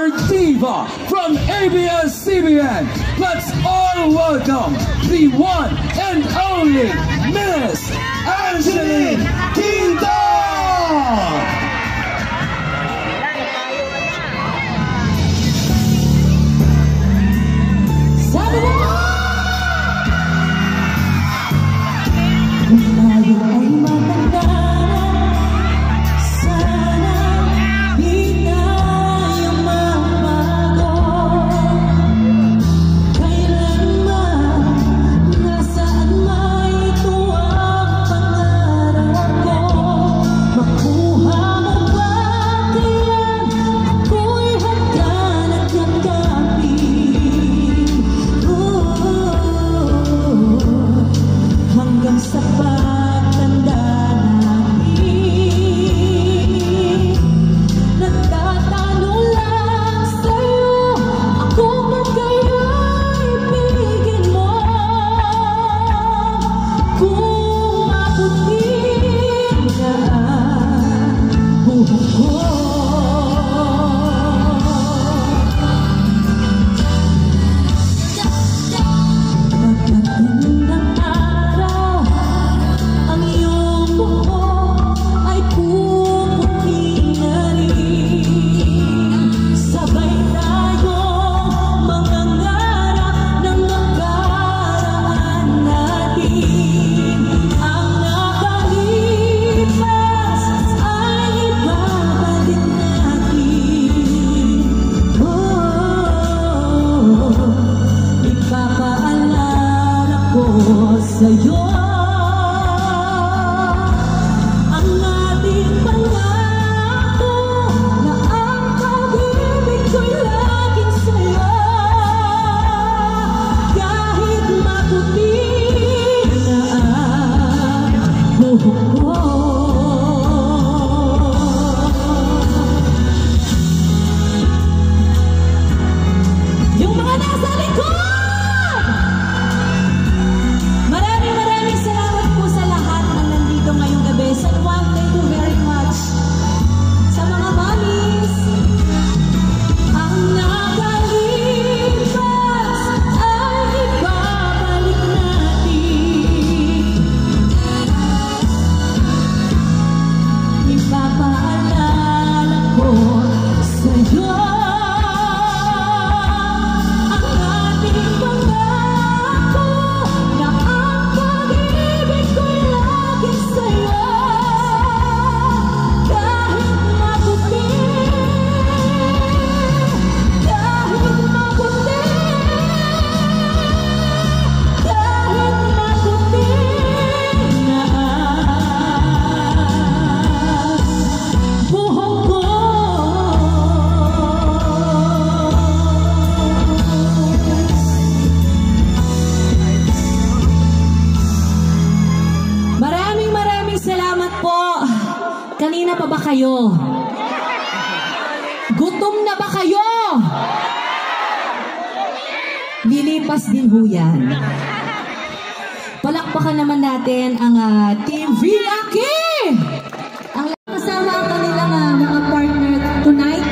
another diva from ABS-CBN. Let's all welcome the one and only Miss Angeline Quinto! Kanina pa ba kayo? Gutom na ba kayo? Lilipas din ho yan. Palakpakan naman natin ang Team Villaki! Ang kasama ang kanilang mga partner tonight.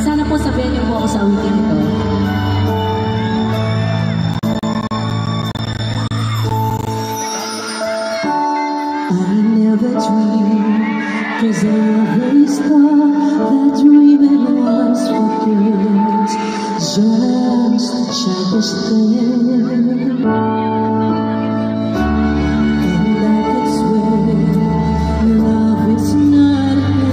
Sana po sabihin niyo po ako sa weekend ito. I never dreamed, 'cause every star that dreaming was for girls, just a childish thing. And I could swear love is not a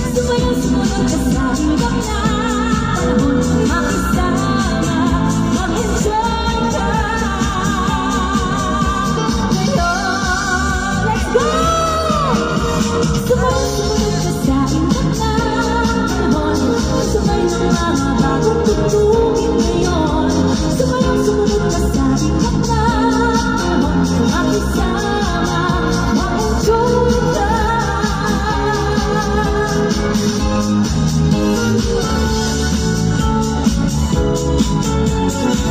Sumayaw-sumunod ka sa ibang na panahon, makisama, mag-enjoy ka. Ngayon, let's go! Sumayaw-sumunod ka sa ibang na panahon, sumay ng mga bagong tutugin ngayon. Sumayaw-sumunod ka sa ibang na panahon, makisama, mag-enjoy ka.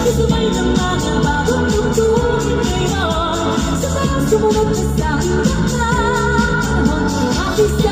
Sumay ng mga bagong tutugin ngayon. Sumayaw-sumunod ka sa ibang na panahon, makisama.